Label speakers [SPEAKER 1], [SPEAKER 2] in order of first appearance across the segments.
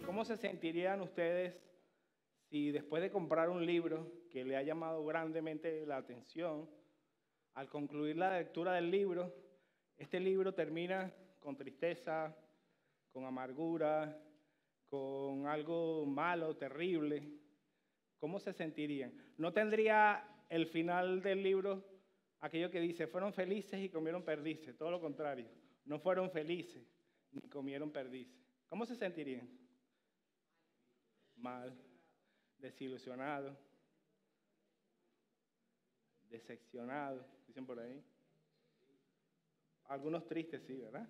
[SPEAKER 1] ¿Cómo se sentirían ustedes si después de comprar un libro que le ha llamado grandemente la atención, al concluir la lectura del libro, este libro termina con tristeza, con amargura, con algo malo, terrible? ¿Cómo se sentirían? ¿No tendría el final del libro aquello que dice, fueron felices y comieron perdices? Todo lo contrario, no fueron felices ni comieron perdices. ¿Cómo se sentirían? Mal, desilusionado, decepcionado, dicen por ahí. Algunos tristes, sí, ¿verdad?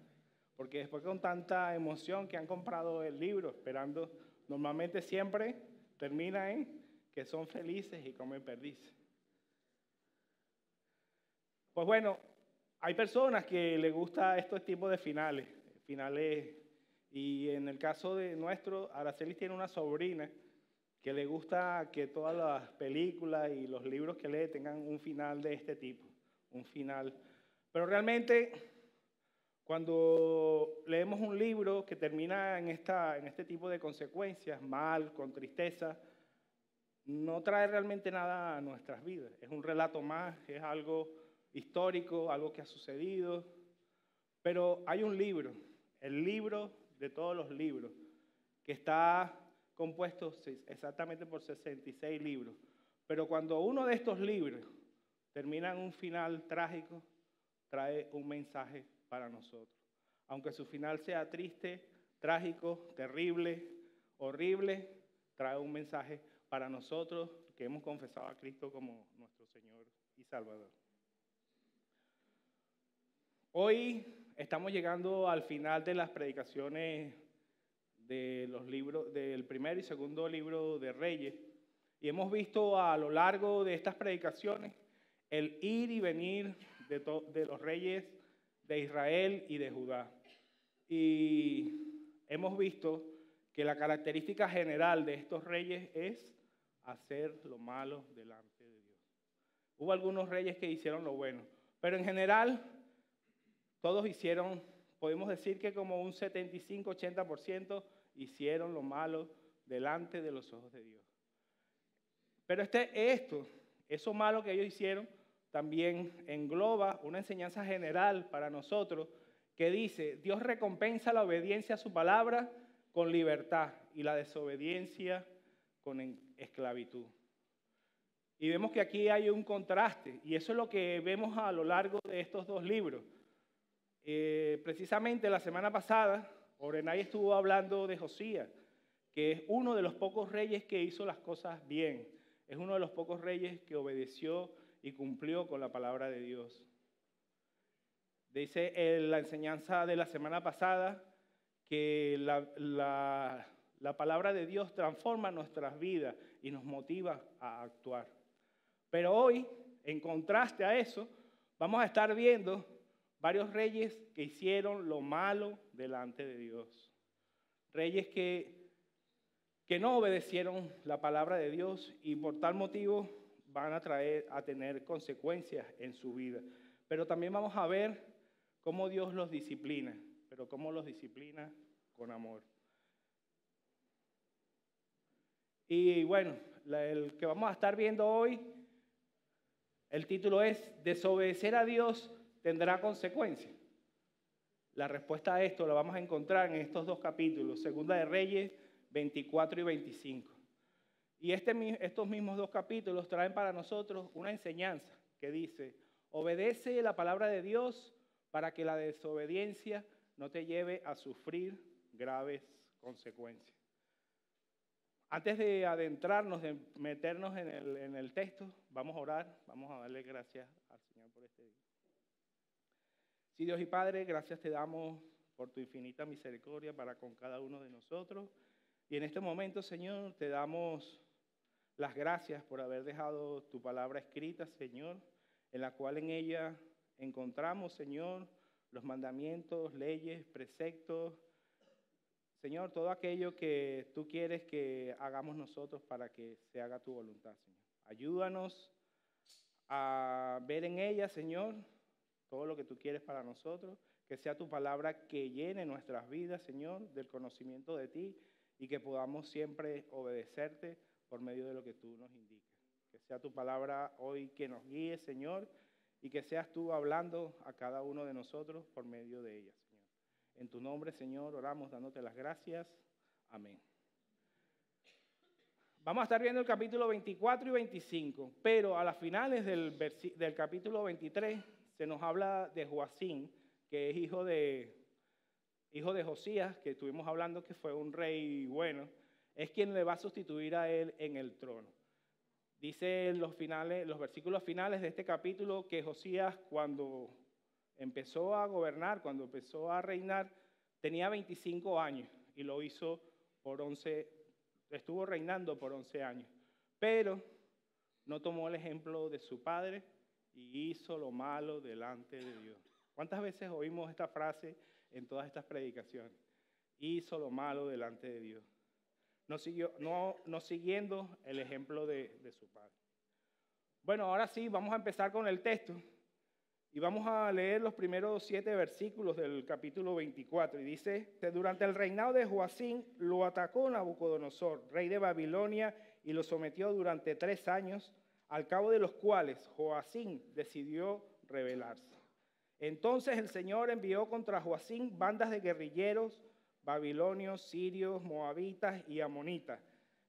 [SPEAKER 1] Porque después con tanta emoción que han comprado el libro, esperando, normalmente siempre termina en que son felices y comen perdices. Pues bueno, hay personas que les gusta estos tipos de finales, y en el caso de nuestro, Araceli tiene una sobrina que le gusta que todas las películas y los libros que lee tengan un final de este tipo, un final. Pero realmente, cuando leemos un libro que termina en este tipo de consecuencias, mal, con tristeza, no trae realmente nada a nuestras vidas. Es un relato más, es algo histórico, algo que ha sucedido. Pero hay un libro, el libro de todos los libros, que está compuesto exactamente por 66 libros. Pero cuando uno de estos libros termina en un final trágico, trae un mensaje para nosotros. Aunque su final sea triste, trágico, terrible, horrible, trae un mensaje para nosotros que hemos confesado a Cristo como nuestro Señor y Salvador. Hoy estamos llegando al final de las predicaciones de los libros del primer y segundo libro de Reyes, y hemos visto a lo largo de estas predicaciones el ir y venir de los reyes de Israel y de Judá. Y hemos visto que la característica general de estos reyes es hacer lo malo delante de Dios. Hubo algunos reyes que hicieron lo bueno, pero en general todos hicieron, podemos decir que como un 75-80% hicieron lo malo delante de los ojos de Dios. Pero eso malo que ellos hicieron, también engloba una enseñanza general para nosotros que dice, Dios recompensa la obediencia a su palabra con libertad y la desobediencia con esclavitud. Y vemos que aquí hay un contraste, y eso es lo que vemos a lo largo de estos dos libros. Precisamente la semana pasada, Orenay estuvo hablando de Josías, que es uno de los pocos reyes que hizo las cosas bien. Es uno de los pocos reyes que obedeció y cumplió con la palabra de Dios. Dice la enseñanza de la semana pasada que la palabra de Dios transforma nuestras vidas y nos motiva a actuar. Pero hoy, en contraste a eso, vamos a estar viendo varios reyes que hicieron lo malo delante de Dios. Reyes que no obedecieron la palabra de Dios y por tal motivo van a tener consecuencias en su vida. Pero también vamos a ver cómo Dios los disciplina, pero cómo los disciplina con amor. Y bueno, el que vamos a estar viendo hoy, el título es ¿Desobedecer a Dios tendrá consecuencias? La respuesta a esto la vamos a encontrar en estos dos capítulos, Segunda de Reyes 24 y 25. Y estos mismos dos capítulos traen para nosotros una enseñanza que dice, obedece la palabra de Dios para que la desobediencia no te lleve a sufrir graves consecuencias. Antes de adentrarnos, de meternos en el texto, vamos a orar, vamos a darle gracias al Señor por este día. Sí, Dios y Padre, gracias te damos por tu infinita misericordia para con cada uno de nosotros. Y en este momento, Señor, te damos las gracias por haber dejado tu palabra escrita, Señor, en la cual en ella encontramos, Señor, los mandamientos, leyes, preceptos, Señor, todo aquello que tú quieres que hagamos nosotros para que se haga tu voluntad, Señor. Ayúdanos a ver en ella, Señor, todo lo que tú quieres para nosotros, que sea tu palabra que llene nuestras vidas, Señor, del conocimiento de ti y que podamos siempre obedecerte por medio de lo que tú nos indiques. Que sea tu palabra hoy que nos guíe, Señor, y que seas tú hablando a cada uno de nosotros por medio de ella, Señor. En tu nombre, Señor, oramos dándote las gracias. Amén. Vamos a estar viendo el capítulo 24 y 25, pero a las finales del capítulo 23 se nos habla de Joacim, que es hijo de Josías, que estuvimos hablando que fue un rey bueno, es quien le va a sustituir a él en el trono. Dice en los versículos finales de este capítulo que Josías, cuando empezó a gobernar, cuando empezó a reinar, tenía 25 años y lo hizo estuvo reinando por 11 años. Pero no tomó el ejemplo de su padre y hizo lo malo delante de Dios. ¿Cuántas veces oímos esta frase en todas estas predicaciones? Hizo lo malo delante de Dios. No siguiendo el ejemplo de su padre. Bueno, ahora sí, vamos a empezar con el texto. Y vamos a leer los primeros 7 versículos del capítulo 24. Y dice, durante el reinado de Joacim lo atacó Nabucodonosor, rey de Babilonia, y lo sometió durante 3 años, al cabo de los cuales Joacim decidió rebelarse. Entonces el Señor envió contra Joacim bandas de guerrilleros, babilonios, sirios, moabitas y amonitas.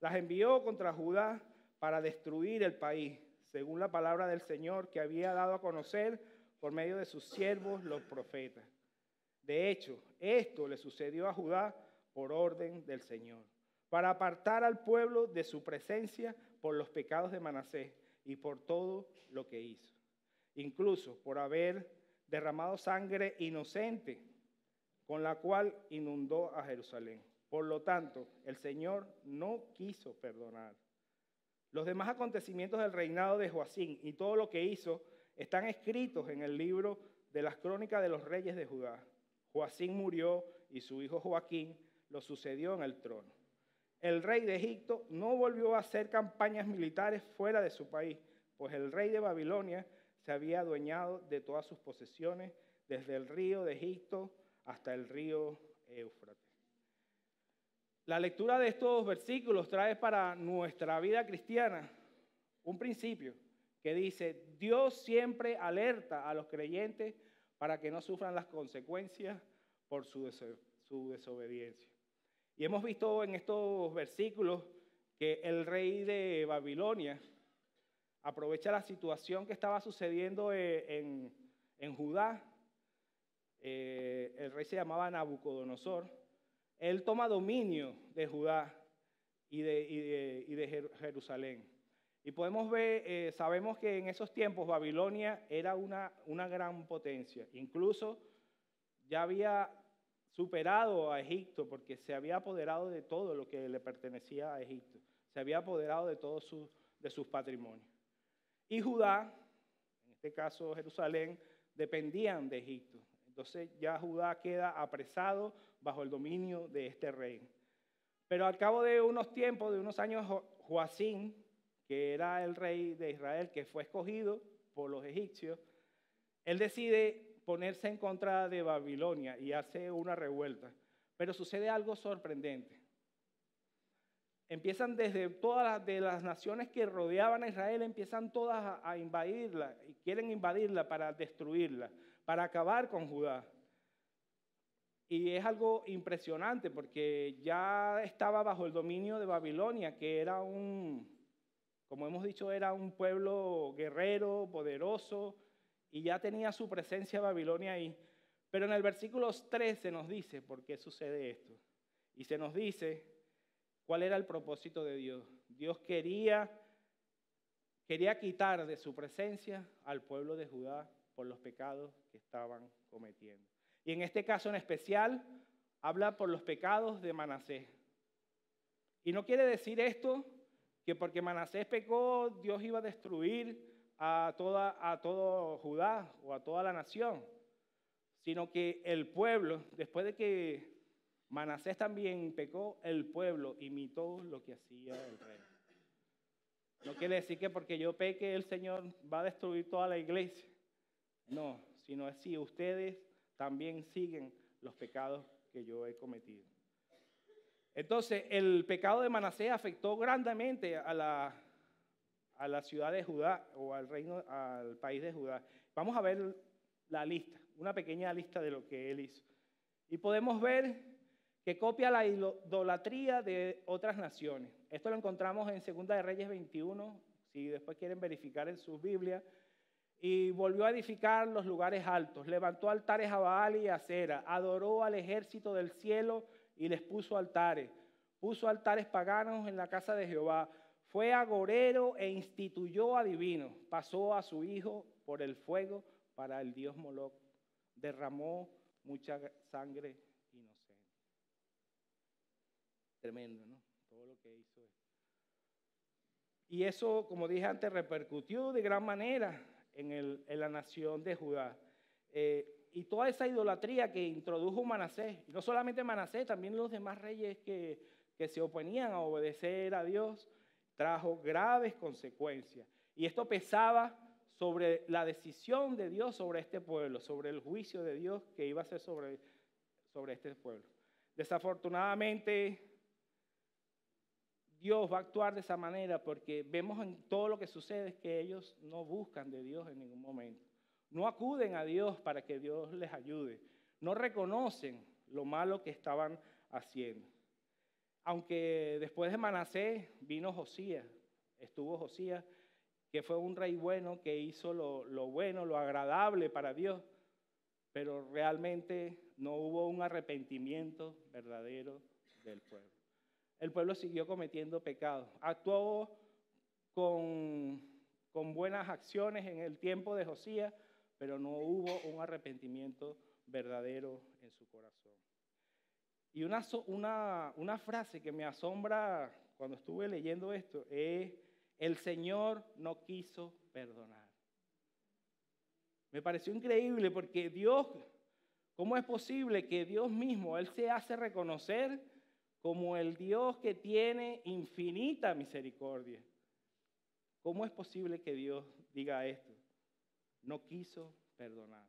[SPEAKER 1] Las envió contra Judá para destruir el país, según la palabra del Señor que había dado a conocer por medio de sus siervos, los profetas. De hecho, esto le sucedió a Judá por orden del Señor, para apartar al pueblo de su presencia por los pecados de Manasés y por todo lo que hizo, incluso por haber derramado sangre inocente, con la cual inundó a Jerusalén. Por lo tanto, el Señor no quiso perdonar. Los demás acontecimientos del reinado de Joacim y todo lo que hizo están escritos en el libro de las crónicas de los reyes de Judá. Joacim murió y su hijo Joaquín lo sucedió en el trono. El rey de Egipto no volvió a hacer campañas militares fuera de su país, pues el rey de Babilonia se había adueñado de todas sus posesiones, desde el río de Egipto hasta el río Éufrates. La lectura de estos versículos trae para nuestra vida cristiana un principio que dice, Dios siempre alerta a los creyentes para que no sufran las consecuencias por su desobediencia. Y hemos visto en estos versículos que el rey de Babilonia aprovecha la situación que estaba sucediendo en Judá. El rey se llamaba Nabucodonosor. Él toma dominio de Judá y de Jerusalén. Y podemos ver, sabemos que en esos tiempos Babilonia era una gran potencia. Incluso ya había superado a Egipto porque se había apoderado de todo lo que le pertenecía a Egipto. Se había apoderado de todos sus patrimonios. Y Judá, en este caso Jerusalén, dependían de Egipto. Entonces ya Judá queda apresado bajo el dominio de este rey. Pero al cabo de unos tiempos, de unos años, Joacim, que era el rey de Israel, que fue escogido por los egipcios, él decide ponerse en contra de Babilonia y hace una revuelta. Pero sucede algo sorprendente. Empiezan desde todas las naciones que rodeaban a Israel, empiezan todas a invadirla y quieren invadirla para destruirla, para acabar con Judá. Y es algo impresionante porque ya estaba bajo el dominio de Babilonia, que era como hemos dicho, era un pueblo guerrero, poderoso, y ya tenía su presencia Babilonia ahí. Pero en el versículo 3 se nos dice por qué sucede esto. Y se nos dice cuál era el propósito de Dios. Dios quería quitar de su presencia al pueblo de Judá por los pecados que estaban cometiendo. Y en este caso en especial, habla por los pecados de Manasés. Y no quiere decir esto que porque Manasés pecó, Dios iba a destruir a todo Judá o a toda la nación, sino que el pueblo, después de que Manasés también pecó, el pueblo imitó lo que hacía el rey. No quiere decir que porque yo peque el Señor va a destruir toda la iglesia. No, sino así ustedes también siguen los pecados que yo he cometido. Entonces, el pecado de Manasés afectó grandemente a la ciudad de Judá o al país de Judá. Vamos a ver la lista, una pequeña lista de lo que él hizo. Y podemos ver que copia la idolatría de otras naciones. Esto lo encontramos en 2 de Reyes 21, si después quieren verificar en sus Biblias. Y volvió a edificar los lugares altos, levantó altares a Baal y a Acera, adoró al ejército del cielo y les puso altares paganos en la casa de Jehová, fue agorero e instituyó adivinos, pasó a su hijo por el fuego para el dios Moloc, derramó mucha sangre inocente. Tremendo, ¿no? Todo lo que hizo él. Y eso, como dije antes, repercutió de gran manera en la nación de Judá. Y toda esa idolatría que introdujo Manasés, y no solamente Manasés, también los demás reyes que se oponían a obedecer a Dios, trajo graves consecuencias. Y esto pesaba sobre la decisión de Dios sobre este pueblo, sobre el juicio de Dios que iba a ser sobre este pueblo. Desafortunadamente, Dios va a actuar de esa manera porque vemos en todo lo que sucede que ellos no buscan de Dios en ningún momento. No acuden a Dios para que Dios les ayude. No reconocen lo malo que estaban haciendo. Aunque después de Manasés vino Josías, estuvo Josías, que fue un rey bueno, que hizo lo bueno, lo agradable para Dios, pero realmente no hubo un arrepentimiento verdadero del pueblo. El pueblo siguió cometiendo pecados. Actuó con buenas acciones en el tiempo de Josías, pero no hubo un arrepentimiento verdadero en su corazón. Y una frase que me asombra cuando estuve leyendo esto es: el Señor no quiso perdonar. Me pareció increíble porque Dios, ¿cómo es posible que Dios mismo, Él se hace reconocer como el Dios que tiene infinita misericordia? ¿Cómo es posible que Dios diga esto? No quiso perdonar.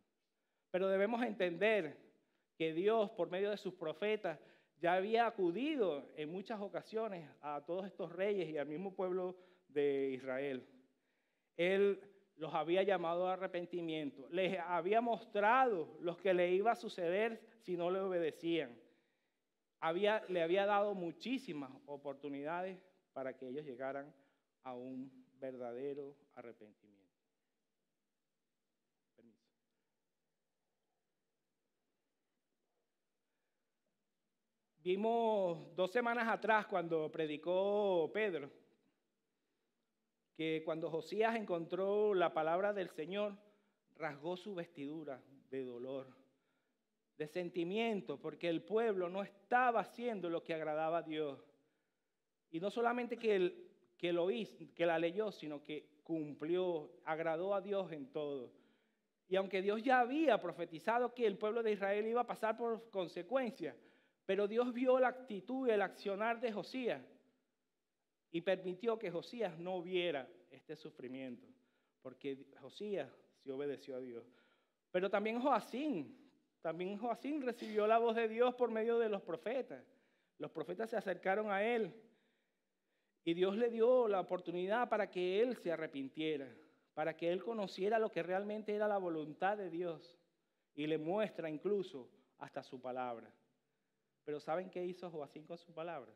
[SPEAKER 1] Pero debemos entender que Dios, por medio de sus profetas, ya había acudido en muchas ocasiones a todos estos reyes y al mismo pueblo de Israel. Él los había llamado a arrepentimiento, les había mostrado lo que le iba a suceder si no le obedecían. Le había dado muchísimas oportunidades para que ellos llegaran a un verdadero arrepentimiento. Vimos 2 semanas atrás cuando predicó Pedro, que cuando Josías encontró la palabra del Señor, rasgó su vestidura de dolor, de sentimiento, porque el pueblo no estaba haciendo lo que agradaba a Dios. Y no solamente que lo hizo, que la leyó, sino que cumplió, agradó a Dios en todo. Y aunque Dios ya había profetizado que el pueblo de Israel iba a pasar por consecuencias, pero Dios vio la actitud y el accionar de Josías y permitió que Josías no viera este sufrimiento, porque Josías sí obedeció a Dios. Pero también Joacín recibió la voz de Dios por medio de los profetas. Los profetas se acercaron a él y Dios le dio la oportunidad para que él se arrepintiera, para que él conociera lo que realmente era la voluntad de Dios, y le muestra incluso hasta su palabra. Pero ¿saben qué hizo Joacín con su palabra?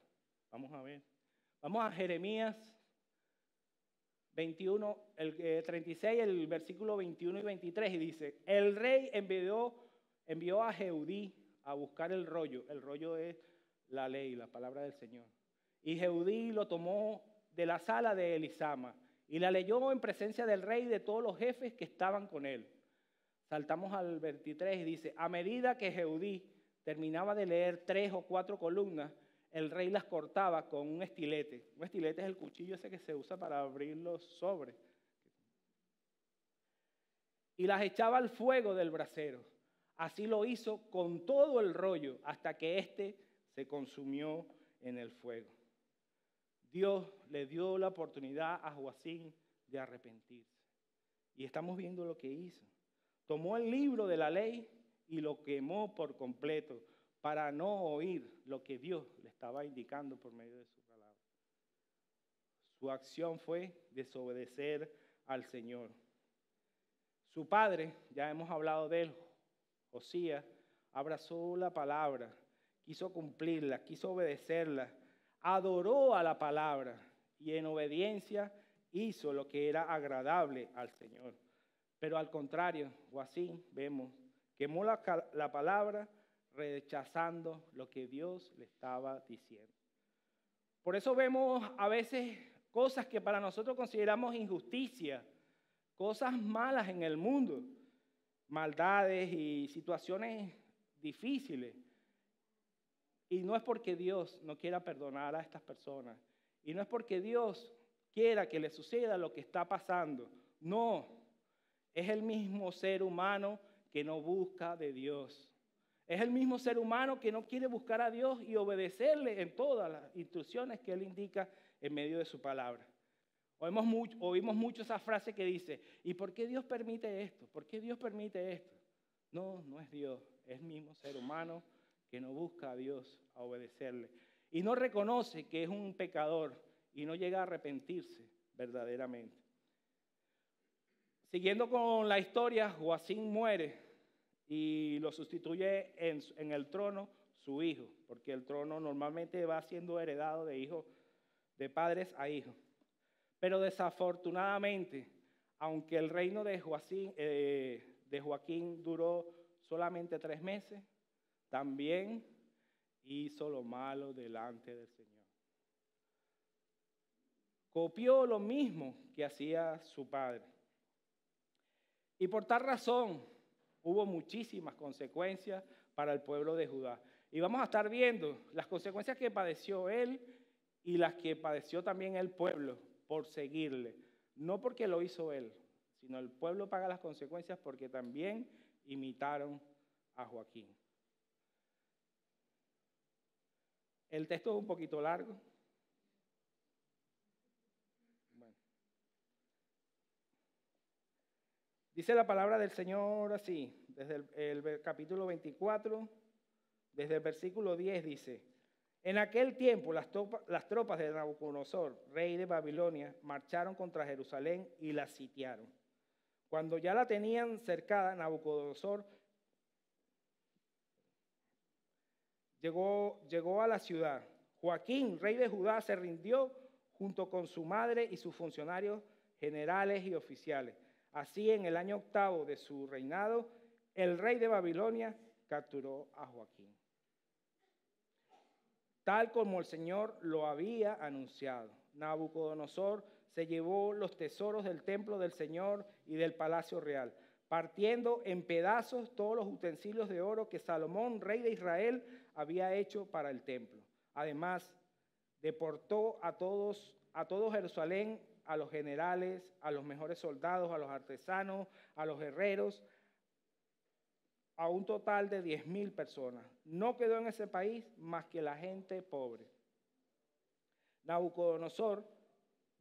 [SPEAKER 1] Vamos a ver. Vamos a Jeremías 21, el 36, el versículo 21 y 23, y dice: el rey envió a Jehudí a buscar el rollo. El rollo es la ley, la palabra del Señor. Y Jehudí lo tomó de la sala de Elisama y la leyó en presencia del rey y de todos los jefes que estaban con él. Saltamos al 23 y dice: a medida que Jehudí terminaba de leer 3 o 4 columnas, el rey las cortaba con un estilete. Un estilete es el cuchillo ese que se usa para abrir los sobres. Y las echaba al fuego del brasero. Así lo hizo con todo el rollo hasta que éste se consumió en el fuego. Dios le dio la oportunidad a Joacim de arrepentirse. Y estamos viendo lo que hizo. Tomó el libro de la ley y lo quemó por completo para no oír lo que Dios le estaba indicando por medio de su palabra. Su acción fue desobedecer al Señor. Su padre, ya hemos hablado de él, Josías, abrazó la palabra, quiso cumplirla, quiso obedecerla, adoró a la palabra y en obediencia hizo lo que era agradable al Señor. Pero al contrario, Joacim, vemos, quemó la palabra rechazando lo que Dios le estaba diciendo. Por eso vemos a veces cosas que para nosotros consideramos injusticia, cosas malas en el mundo, maldades y situaciones difíciles. Y no es porque Dios no quiera perdonar a estas personas. Y no es porque Dios quiera que le suceda lo que está pasando. No, es el mismo ser humano que no busca de Dios. Es el mismo ser humano que no quiere buscar a Dios y obedecerle en todas las instrucciones que Él indica en medio de su palabra. Oímos mucho esa frase que dice, ¿y por qué Dios permite esto? ¿Por qué Dios permite esto? No, no es Dios, es el mismo ser humano que no busca a Dios a obedecerle. Y no reconoce que es un pecador y no llega a arrepentirse verdaderamente. Siguiendo con la historia, Joacim muere y lo sustituye en el trono su hijo, porque el trono normalmente va siendo heredado de padres a hijos. Pero desafortunadamente, aunque el reino de Joaquín duró solamente 3 meses, también hizo lo malo delante del Señor. Copió lo mismo que hacía su padre. Y por tal razón hubo muchísimas consecuencias para el pueblo de Judá. Y vamos a estar viendo las consecuencias que padeció él y las que padeció también el pueblo por seguirle. No porque lo hizo él, sino el pueblo paga las consecuencias porque también imitaron a Joaquín. El texto es un poquito largo. Bueno. Dice la palabra del Señor así, desde el capítulo 24, desde el versículo 10 dice, en aquel tiempo las tropas de Nabucodonosor, rey de Babilonia, marcharon contra Jerusalén y la sitiaron. Cuando ya la tenían cercada, Nabucodonosor llegó a la ciudad. Joaquín, rey de Judá, se rindió junto con su madre y sus funcionarios generales y oficiales. Así, en el año 8º de su reinado, el rey de Babilonia capturó a Joaquín, tal como el Señor lo había anunciado. Nabucodonosor se llevó los tesoros del templo del Señor y del palacio real, partiendo en pedazos todos los utensilios de oro que Salomón, rey de Israel, había hecho para el templo. Además, deportó a todo Jerusalén, a los generales, a los mejores soldados, a los artesanos, a los herreros, a un total de 10,000 personas. No quedó en ese país más que la gente pobre. Nabucodonosor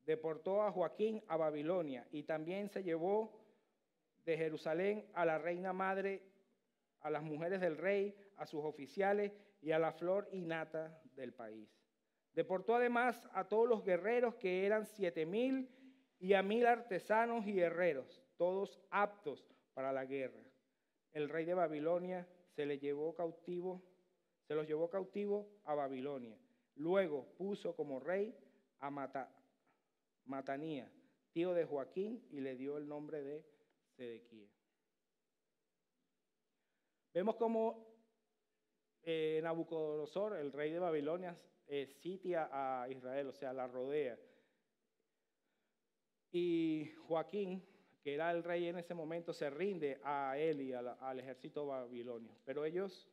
[SPEAKER 1] deportó a Joaquín a Babilonia y también se llevó de Jerusalén a la reina madre, a las mujeres del rey, a sus oficiales y a la flor y nata del país. Deportó además a todos los guerreros, que eran 7,000, y a 1,000 artesanos y herreros, todos aptos para la guerra. El rey de Babilonia se los llevó cautivo a Babilonia. Luego puso como rey a Matanía, tío de Joaquín, y le dio el nombre de Sedequías. Vemos cómo Nabucodonosor, el rey de Babilonia, sitia a Israel, o sea, la rodea. Y Joaquín, que era el rey en ese momento, se rinde a él y al ejército babilonio. Pero ellos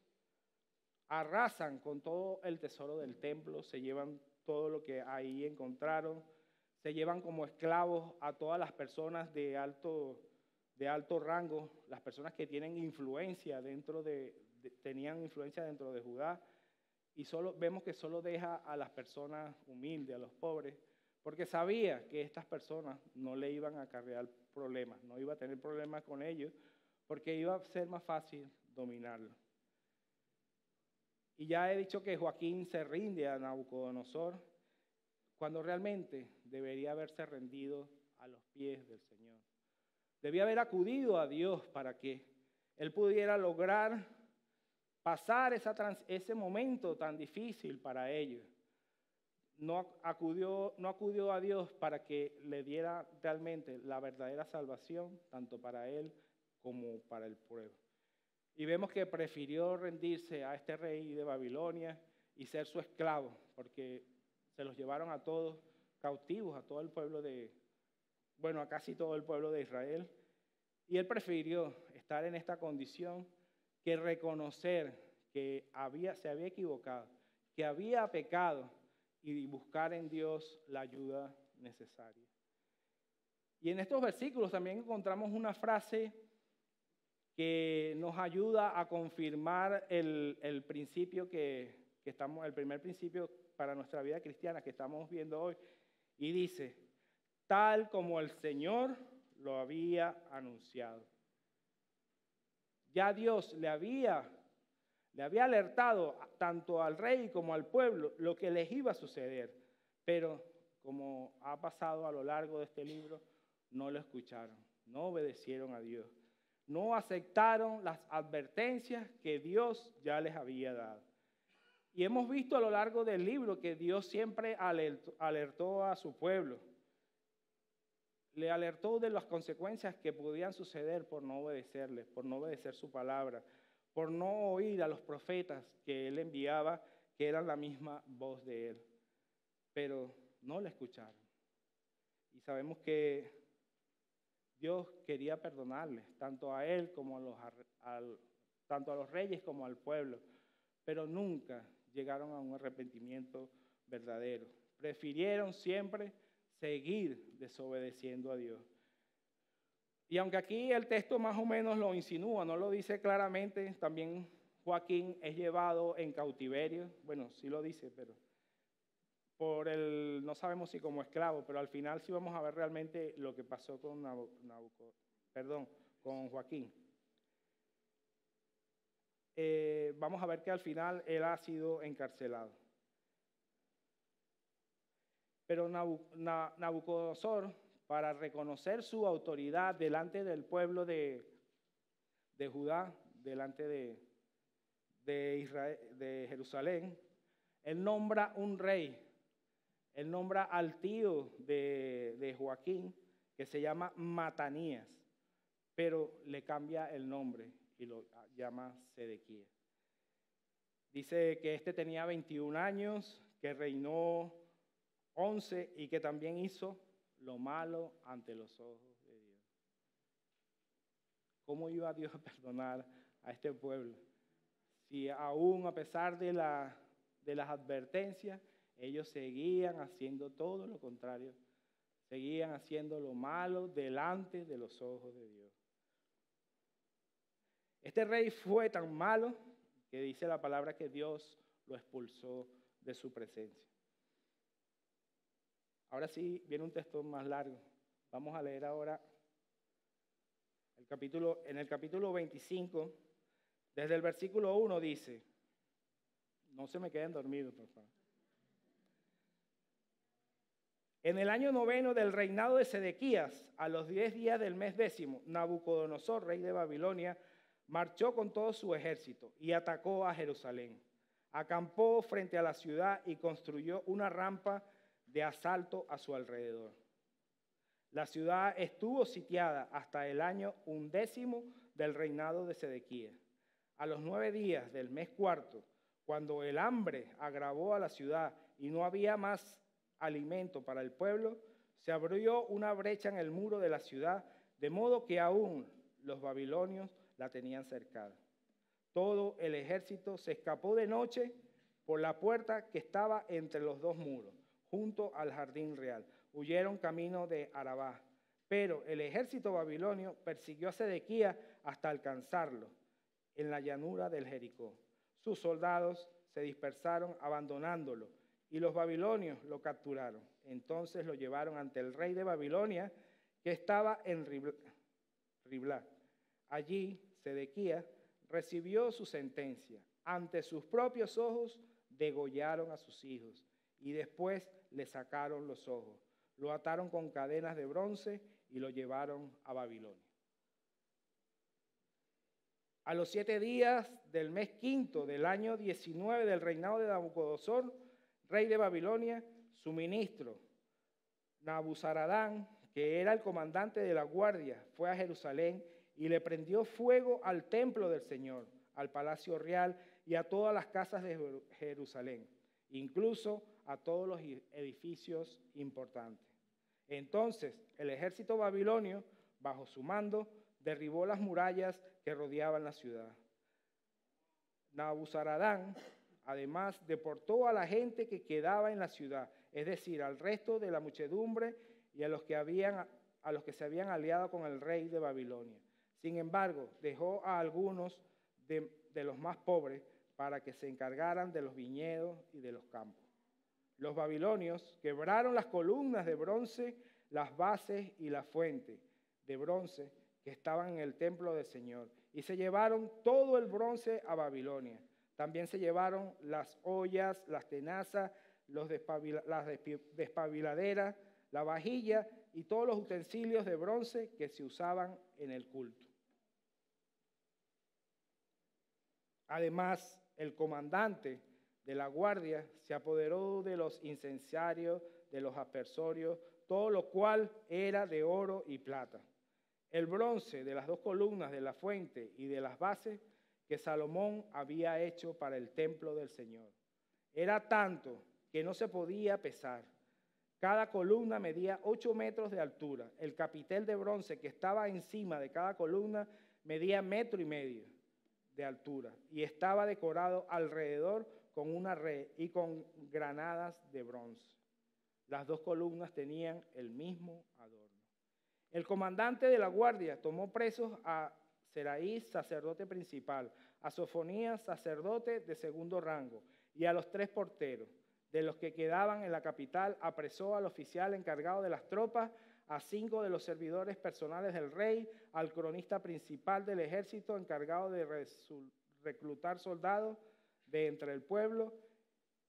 [SPEAKER 1] arrasan con todo el tesoro del templo, se llevan todo lo que ahí encontraron, se llevan como esclavos a todas las personas de alto rango, las personas que tienen influencia tenían influencia dentro de Judá, y vemos que solo deja a las personas humildes, a los pobres, porque sabía que estas personas no le iban a acarrear problemas, no iba a tener problemas con ellos, porque iba a ser más fácil dominarlo. Y ya he dicho que Joaquín se rinde a Nabucodonosor, cuando realmente debería haberse rendido a los pies del Señor. Debía haber acudido a Dios para que él pudiera lograr pasar ese momento tan difícil para ellos. No acudió a Dios para que le diera realmente la verdadera salvación, tanto para él como para el pueblo. Y vemos que prefirió rendirse a este rey de Babilonia y ser su esclavo, porque se los llevaron a todos cautivos, a todo el pueblo a casi todo el pueblo de Israel. Y él prefirió estar en esta condición que reconocer que se había equivocado, que había pecado y buscar en Dios la ayuda necesaria. Y en estos versículos también encontramos una frase que nos ayuda a confirmar el principio el primer principio para nuestra vida cristiana que estamos viendo hoy. Y dice, tal como el Señor lo había anunciado. Ya Dios le había alertado tanto al rey como al pueblo lo que les iba a suceder, pero como ha pasado a lo largo de este libro, no lo escucharon, no obedecieron a Dios, no aceptaron las advertencias que Dios ya les había dado. Y hemos visto a lo largo del libro que Dios siempre alertó a su pueblo. Le alertó de las consecuencias que podían suceder por no obedecerle, por no obedecer su palabra, por no oír a los profetas que él enviaba, que eran la misma voz de él. Pero no le escucharon. Y sabemos que Dios quería perdonarles, tanto a él como tanto a los reyes como al pueblo, pero nunca llegaron a un arrepentimiento verdadero. Prefirieron siempre seguir desobedeciendo a Dios. Y aunque aquí el texto más o menos lo insinúa, no lo dice claramente, también Joaquín es llevado en cautiverio. Bueno, sí lo dice, pero no sabemos si como esclavo, pero al final sí vamos a ver realmente lo que pasó con con Joaquín. Vamos a ver que al final él ha sido encarcelado. Pero Nabucodonosor, para reconocer su autoridad delante del pueblo de Judá, delante de Israel, de Jerusalén, él nombra un rey. Él nombra al tío de Joaquín, que se llama Matanías, pero le cambia el nombre y lo llama Sedequías. Dice que este tenía 21 años, que reinó 11 y que también hizo lo malo ante los ojos de Dios. ¿Cómo iba Dios a perdonar a este pueblo? Si aún a pesar de las advertencias, ellos seguían haciendo todo lo contrario, seguían haciendo lo malo delante de los ojos de Dios. Este rey fue tan malo que dice la palabra que Dios lo expulsó de su presencia. Ahora sí, viene un texto más largo. Vamos a leer ahora en el capítulo 25, desde el versículo 1 dice, no se me queden dormidos, por favor. En el año 9 del reinado de Sedequías, a los 10 días del mes 10, Nabucodonosor, rey de Babilonia, marchó con todo su ejército y atacó a Jerusalén. Acampó frente a la ciudad y construyó una rampa de asalto a su alrededor. La ciudad estuvo sitiada hasta el año 11 del reinado de Sedequías. A los 9 días del mes 4, cuando el hambre agravó a la ciudad y no había más alimento para el pueblo, se abrió una brecha en el muro de la ciudad, de modo que aún los babilonios la tenían cercada. todo el ejército se escapó de noche por la puerta que estaba entre los dos muros, junto al jardín real. Huyeron camino de Arabá. Pero el ejército babilonio persiguió a Sedequías hasta alcanzarlo en la llanura del Jericó. Sus soldados se dispersaron abandonándolo y los babilonios lo capturaron. Entonces lo llevaron ante el rey de Babilonia que estaba en Ribla. Allí Sedequías recibió su sentencia. Ante sus propios ojos degollaron a sus hijos y después le sacaron los ojos. Lo ataron con cadenas de bronce y lo llevaron a Babilonia. A los 7 días del mes quinto del año 19 del reinado de Nabucodonosor, rey de Babilonia, su ministro Nabuzaradán, que era el comandante de la guardia, fue a Jerusalén y le prendió fuego al templo del Señor, al palacio real y a todas las casas de Jerusalén, incluso a todos los edificios importantes. Entonces el ejército babilonio, bajo su mando, derribó las murallas que rodeaban la ciudad. Nabuzaradán, además, deportó a la gente que quedaba en la ciudad, es decir, al resto de la muchedumbre y a los que se habían aliado con el rey de Babilonia. Sin embargo, dejó a algunos de los más pobres para que se encargaran de los viñedos y de los campos. Los babilonios quebraron las columnas de bronce, las bases y la fuente de bronce que estaban en el templo del Señor, y se llevaron todo el bronce a Babilonia. También se llevaron las ollas, las tenazas, las despabiladeras, la vajilla y todos los utensilios de bronce que se usaban en el culto. Además, el comandante de la guardia se apoderó de los incensarios, de los aspersorios, todo lo cual era de oro y plata. El bronce de las 2 columnas de la fuente y de las bases que Salomón había hecho para el templo del Señor. Era tanto que no se podía pesar. Cada columna medía 8 metros de altura. El capitel de bronce que estaba encima de cada columna medía 1,5 metros de altura y estaba decorado alrededor con una red y con granadas de bronce. Las 2 columnas tenían el mismo adorno. El comandante de la guardia tomó presos a Seraías, sacerdote principal, a Sofonías, sacerdote de segundo rango, y a los 3 porteros. De los que quedaban en la capital, apresó al oficial encargado de las tropas, a 5 de los servidores personales del rey, al cronista principal del ejército encargado de reclutar soldados de entre el pueblo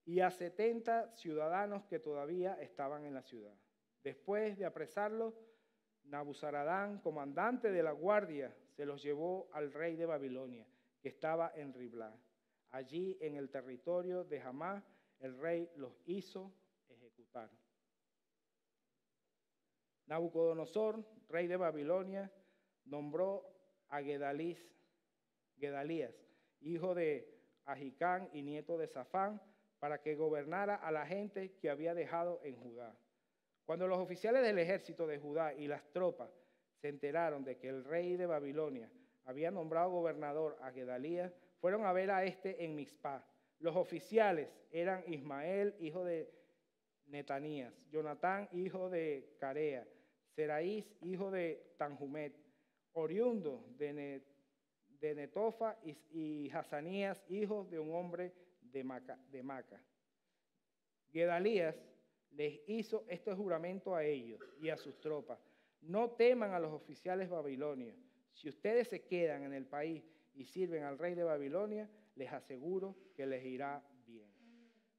[SPEAKER 1] y a 70 ciudadanos que todavía estaban en la ciudad. Después de apresarlos, Nabuzaradán, comandante de la guardia, se los llevó al rey de Babilonia, que estaba en Ribla. Allí, en el territorio de Hamá, el rey los hizo ejecutar. Nabucodonosor, rey de Babilonia, nombró a Gedalías, hijo de Ahicam y nieto de Safán, para que gobernara a la gente que había dejado en Judá. Cuando los oficiales del ejército de Judá y las tropas se enteraron de que el rey de Babilonia había nombrado gobernador a Gedalías, fueron a ver a este en Mizpá. Los oficiales eran Ismael, hijo de Netanías, Jonatán, hijo de Carea, Seraías, hijo de Tanhumet, oriundo de Netofa, y Hazanías, hijo de un hombre de Maca. Gedalías les hizo este juramento a ellos y a sus tropas: no teman a los oficiales babilonios. Si ustedes se quedan en el país y sirven al rey de Babilonia, les aseguro que les irá bien.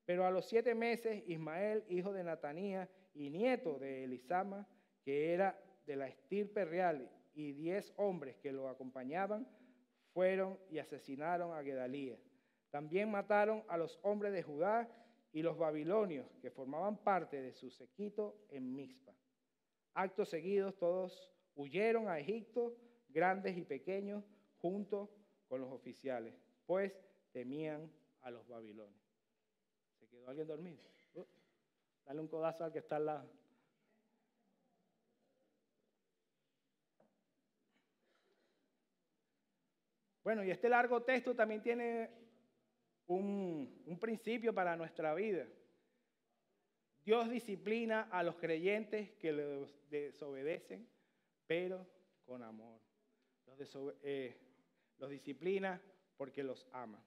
[SPEAKER 1] Pero a los 7 meses, Ismael, hijo de Netanías y nieto de Elisama, que era de la estirpe real, y 10 hombres que lo acompañaban, fueron y asesinaron a Gedalías. También mataron a los hombres de Judá y los babilonios que formaban parte de su séquito en Mizpa. Acto seguido, todos huyeron a Egipto, grandes y pequeños, junto con los oficiales, pues temían a los babilonios. ¿Se quedó alguien dormido? Dale un codazo al que está al lado. Bueno, y este largo texto también tiene un principio para nuestra vida. Dios disciplina a los creyentes que le desobedecen, pero con amor. Los disciplina porque los ama.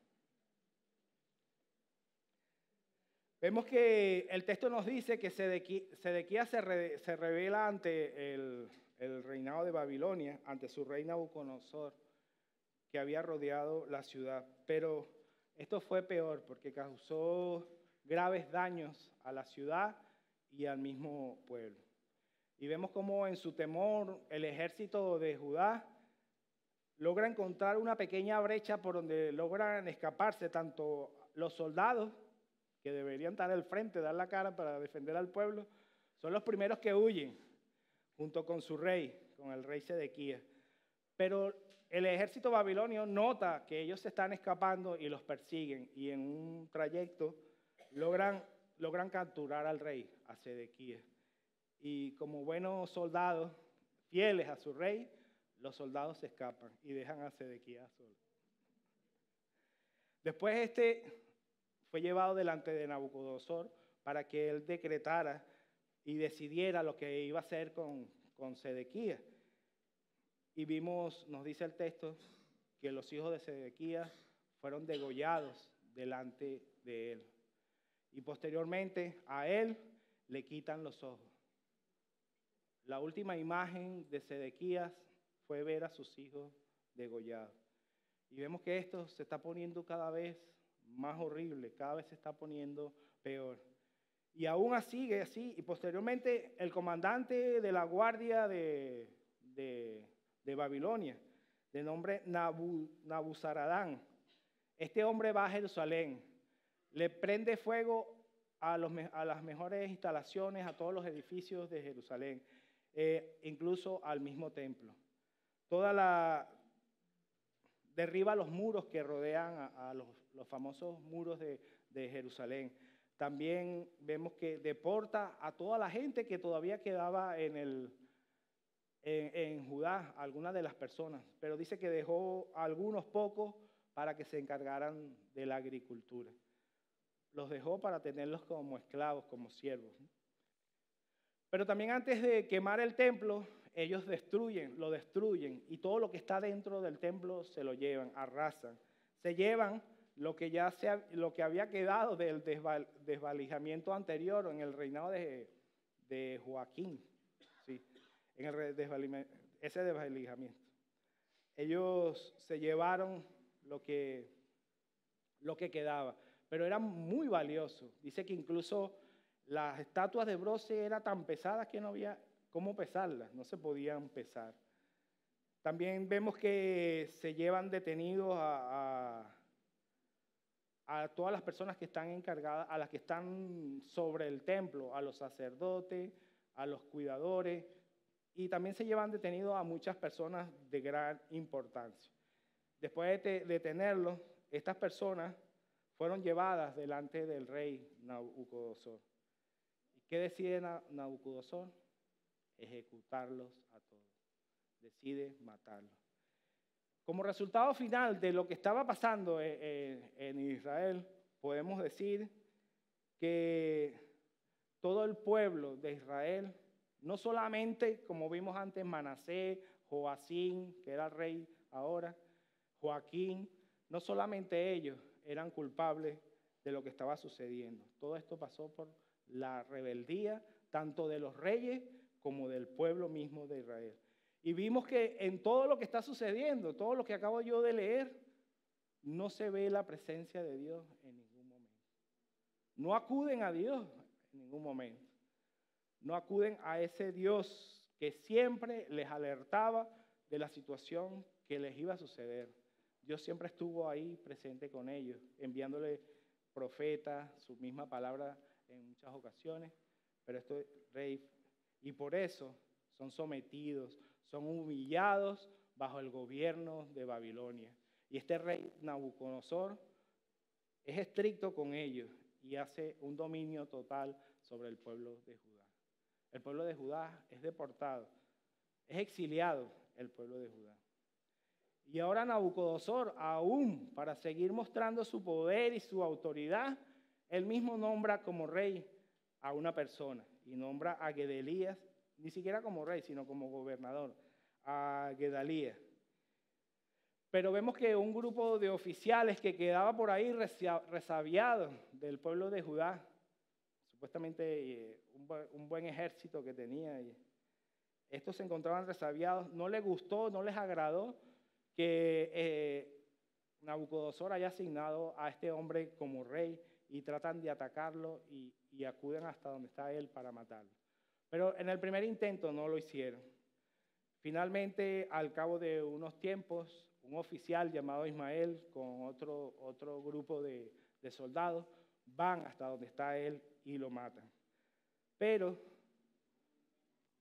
[SPEAKER 1] Vemos que el texto nos dice que Sedequías se revela ante el reinado de Babilonia, ante su rey Nabucodonosor, que había rodeado la ciudad. Pero esto fue peor porque causó graves daños a la ciudad y al mismo pueblo. Y vemos cómo en su temor el ejército de Judá logra encontrar una pequeña brecha por donde logran escaparse tanto los soldados, que deberían estar al frente, dar la cara para defender al pueblo, son los primeros que huyen, junto con su rey, con el rey Sedequías. Pero el ejército babilonio nota que ellos se están escapando y los persiguen, y en un trayecto logran capturar al rey, a Sedequías. Y como buenos soldados, fieles a su rey, los soldados se escapan y dejan a Sedequías solo. Después fue llevado delante de Nabucodonosor para que él decretara y decidiera lo que iba a hacer con Sedequías. Y vimos, nos dice el texto, que los hijos de Sedequías fueron degollados delante de él. Y posteriormente a él le quitan los ojos. La última imagen de Sedequías fue ver a sus hijos degollados. Y vemos que esto se está poniendo cada vez más horrible, cada vez se está poniendo peor. Y aún así sigue así. Y posteriormente el comandante de la guardia de Babilonia, de nombre Nabuzaradán, este hombre va a Jerusalén, le prende fuego a las mejores instalaciones, a todos los edificios de Jerusalén, incluso al mismo templo. Derriba los muros que rodean a los famosos muros de Jerusalén. También vemos que deporta a toda la gente que todavía quedaba en Judá, algunas de las personas, pero dice que dejó a algunos pocos para que se encargaran de la agricultura. Los dejó para tenerlos como esclavos, como siervos. Pero también antes de quemar el templo, ellos lo destruyen y todo lo que está dentro del templo se lo llevan, arrasan. Se llevan lo que había quedado del desvalijamiento anterior en el reinado de Joaquín, ¿sí? En ese desvalijamiento. Ellos se llevaron lo que quedaba, pero era muy valioso. Dice que incluso las estatuas de bronce eran tan pesadas que no había cómo pesarlas, no se podían pesar. También vemos que se llevan detenidos a todas las personas que están encargadas, a las que están sobre el templo, a los sacerdotes, a los cuidadores, y también se llevan detenidos a muchas personas de gran importancia. Después de detenerlos, estas personas fueron llevadas delante del rey Nabucodonosor. ¿Y qué decide Nabucodonosor? Ejecutarlos a todos. Decide matarlos. Como resultado final de lo que estaba pasando en Israel, podemos decir que todo el pueblo de Israel, no solamente, como vimos antes, Manasés, Joacim, que era rey ahora, Joaquín, no solamente ellos eran culpables de lo que estaba sucediendo. Todo esto pasó por la rebeldía tanto de los reyes como del pueblo mismo de Israel. Y vimos que en todo lo que está sucediendo, todo lo que acabo yo de leer, no se ve la presencia de Dios en ningún momento. No acuden a Dios en ningún momento. No acuden a ese Dios que siempre les alertaba de la situación que les iba a suceder. Dios siempre estuvo ahí presente con ellos, enviándole profetas, su misma palabra en muchas ocasiones, pero esto rey, y por eso son sometidos, son humillados bajo el gobierno de Babilonia. Y este rey Nabucodonosor es estricto con ellos y hace un dominio total sobre el pueblo de Judá. El pueblo de Judá es deportado, es exiliado el pueblo de Judá. Y ahora Nabucodonosor, aún para seguir mostrando su poder y su autoridad, él mismo nombra como rey a una persona y nombra a Gedalías, ni siquiera como rey, sino como gobernador, a Gedalías. Pero vemos que un grupo de oficiales que quedaba por ahí resabiados del pueblo de Judá, supuestamente un buen ejército que tenía, estos se encontraban resabiados, no les gustó, no les agradó que Nabucodonosor haya asignado a este hombre como rey y tratan de atacarlo y acuden hasta donde está él para matarlo. Pero en el primer intento no lo hicieron. Finalmente, al cabo de unos tiempos, un oficial llamado Ismael con otro grupo de soldados van hasta donde está él y lo matan. Pero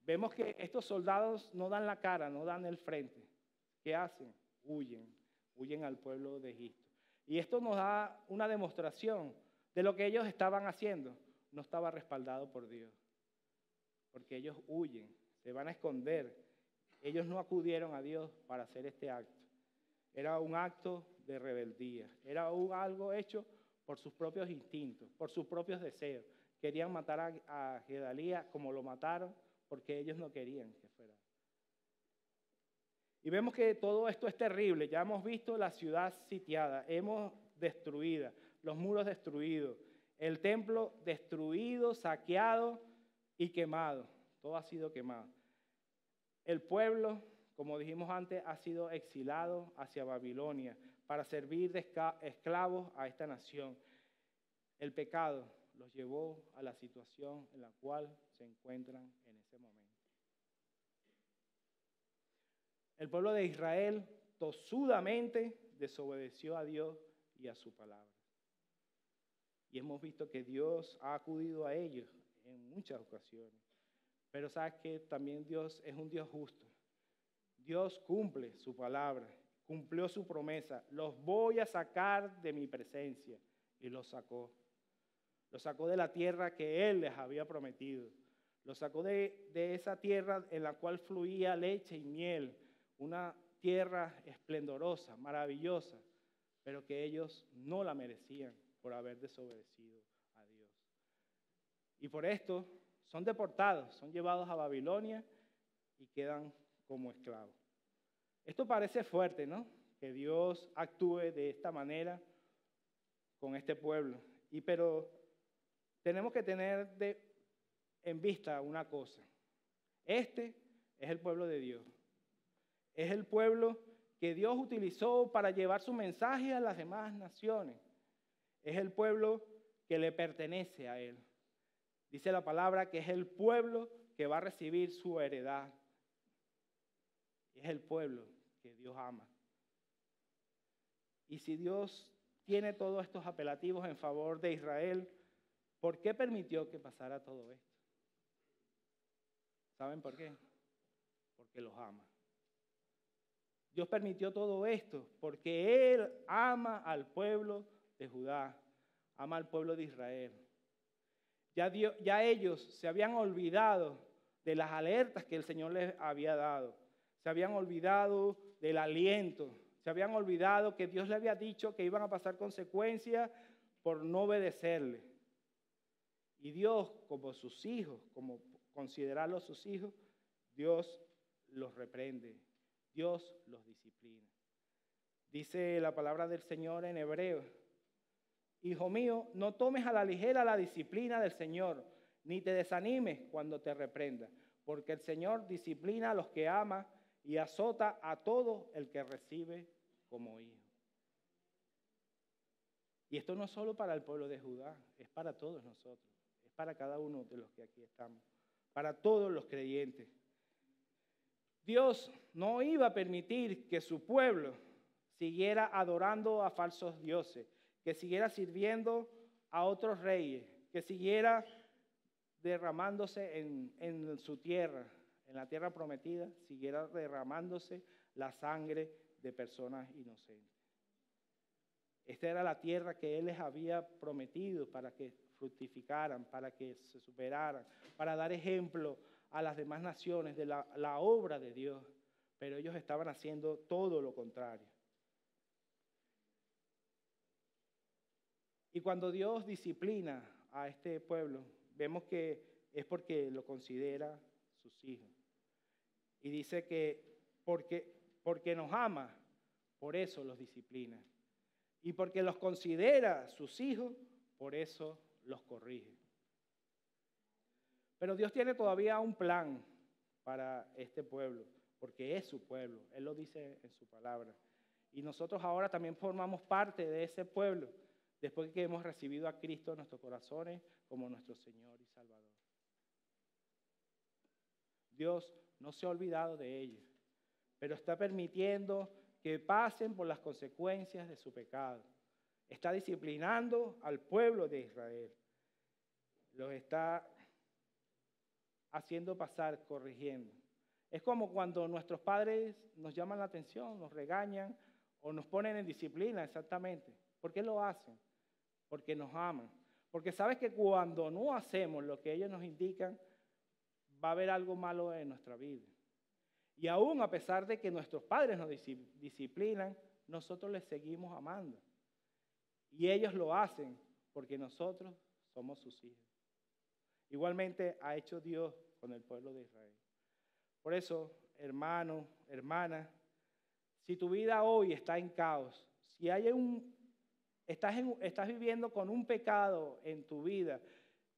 [SPEAKER 1] vemos que estos soldados no dan la cara, no dan el frente. ¿Qué hacen? Huyen al pueblo de Egipto. Y esto nos da una demostración de lo que ellos estaban haciendo. No estaba respaldado por Dios, porque ellos huyen, se van a esconder. Ellos no acudieron a Dios para hacer este acto. Era un acto de rebeldía, era algo hecho por sus propios instintos, por sus propios deseos. Querían matar a Gedalías como lo mataron, porque ellos no querían que fuera. Y vemos que todo esto es terrible. Ya hemos visto la ciudad sitiada, hemos destruida, los muros destruidos, el templo destruido, saqueado y quemado. Todo ha sido quemado. El pueblo, como dijimos antes, ha sido exilado hacia Babilonia para servir de esclavos a esta nación. El pecado los llevó a la situación en la cual se encuentran en ese momento. El pueblo de Israel tosudamente desobedeció a Dios y a su palabra. Y hemos visto que Dios ha acudido a ellos en muchas ocasiones. Pero sabes que también Dios es un Dios justo. Dios cumple su palabra, cumplió su promesa. Los voy a sacar de mi presencia. Y los sacó. Los sacó de la tierra que Él les había prometido. Los sacó de esa tierra en la cual fluía leche y miel. Una tierra esplendorosa, maravillosa, pero que ellos no la merecían por haber desobedecido a Dios. Y por esto son deportados, son llevados a Babilonia y quedan como esclavos. Esto parece fuerte, ¿no? Que Dios actúe de esta manera con este pueblo. Pero tenemos que tener en vista una cosa. Este es el pueblo de Dios. Es el pueblo que Dios utilizó para llevar su mensaje a las demás naciones. Es el pueblo que le pertenece a Él. Dice la palabra que es el pueblo que va a recibir su heredad. Es el pueblo que Dios ama. Y si Dios tiene todos estos apelativos en favor de Israel, ¿por qué permitió que pasara todo esto? ¿Saben por qué? Porque los ama. Dios permitió todo esto porque Él ama al pueblo de Judá, ama al pueblo de Israel. Ya ellos se habían olvidado de las alertas que el Señor les había dado. Se habían olvidado del aliento. Se habían olvidado que Dios les había dicho que iban a pasar consecuencias por no obedecerle. Y Dios, como sus hijos, como considerarlos sus hijos, Dios los reprende. Dios los disciplina. Dice la palabra del Señor en Hebreos: Hijo mío, no tomes a la ligera la disciplina del Señor, ni te desanimes cuando te reprenda, porque el Señor disciplina a los que ama y azota a todo el que recibe como hijo. Y esto no es solo para el pueblo de Judá, es para todos nosotros, es para cada uno de los que aquí estamos, para todos los creyentes. Dios no iba a permitir que su pueblo siguiera adorando a falsos dioses, que siguiera sirviendo a otros reyes, que siguiera derramándose en su tierra, en la tierra prometida, siguiera derramándose la sangre de personas inocentes. Esta era la tierra que Él les había prometido para que fructificaran, para que se superaran, para dar ejemplo a las demás naciones de la obra de Dios. pero ellos estaban haciendo todo lo contrario. Y cuando Dios disciplina a este pueblo, vemos que es porque lo considera sus hijos. Y dice que porque nos ama, por eso los disciplina. Y porque los considera sus hijos, por eso los corrige. Pero Dios tiene todavía un plan para este pueblo, porque es su pueblo. Él lo dice en su palabra. Y nosotros ahora también formamos parte de ese pueblo, después que hemos recibido a Cristo en nuestros corazones como nuestro Señor y Salvador. Dios no se ha olvidado de ellos, pero está permitiendo que pasen por las consecuencias de su pecado. Está disciplinando al pueblo de Israel. Los está haciendo pasar, corrigiendo. Es como cuando nuestros padres nos llaman la atención, nos regañan o nos ponen en disciplina, exactamente. ¿Por qué lo hacen? Porque nos aman. Porque sabes que cuando no hacemos lo que ellos nos indican, va a haber algo malo en nuestra vida. Y aún a pesar de que nuestros padres nos disciplinan, nosotros les seguimos amando. Y ellos lo hacen porque nosotros somos sus hijos. Igualmente ha hecho Dios con el pueblo de Israel. Por eso, hermano, hermana, si tu vida hoy está en caos, si estás viviendo con un pecado en tu vida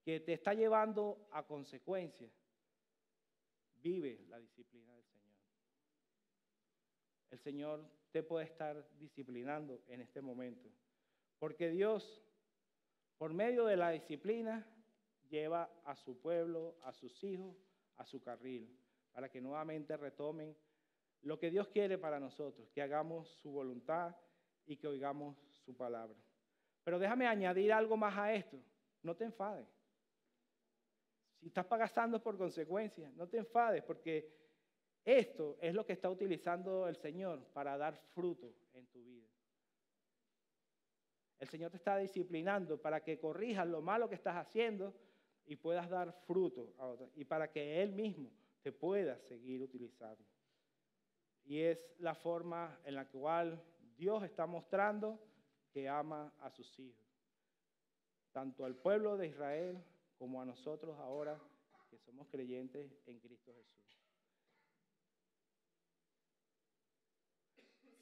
[SPEAKER 1] que te está llevando a consecuencias, vive la disciplina del Señor. El Señor te puede estar disciplinando en este momento, porque Dios, por medio de la disciplina, lleva a su pueblo, a sus hijos, a su carril, para que nuevamente retomen lo que Dios quiere para nosotros, que hagamos su voluntad y que oigamos su palabra. Pero déjame añadir algo más a esto. No te enfades. Si estás pasando por consecuencias, no te enfades, porque esto es lo que está utilizando el Señor para dar fruto en tu vida. El Señor te está disciplinando para que corrijas lo malo que estás haciendo y puedas dar fruto a otros, y para que Él mismo te pueda seguir utilizando. Y es la forma en la cual Dios está mostrando que ama a sus hijos, tanto al pueblo de Israel como a nosotros ahora que somos creyentes en Cristo Jesús.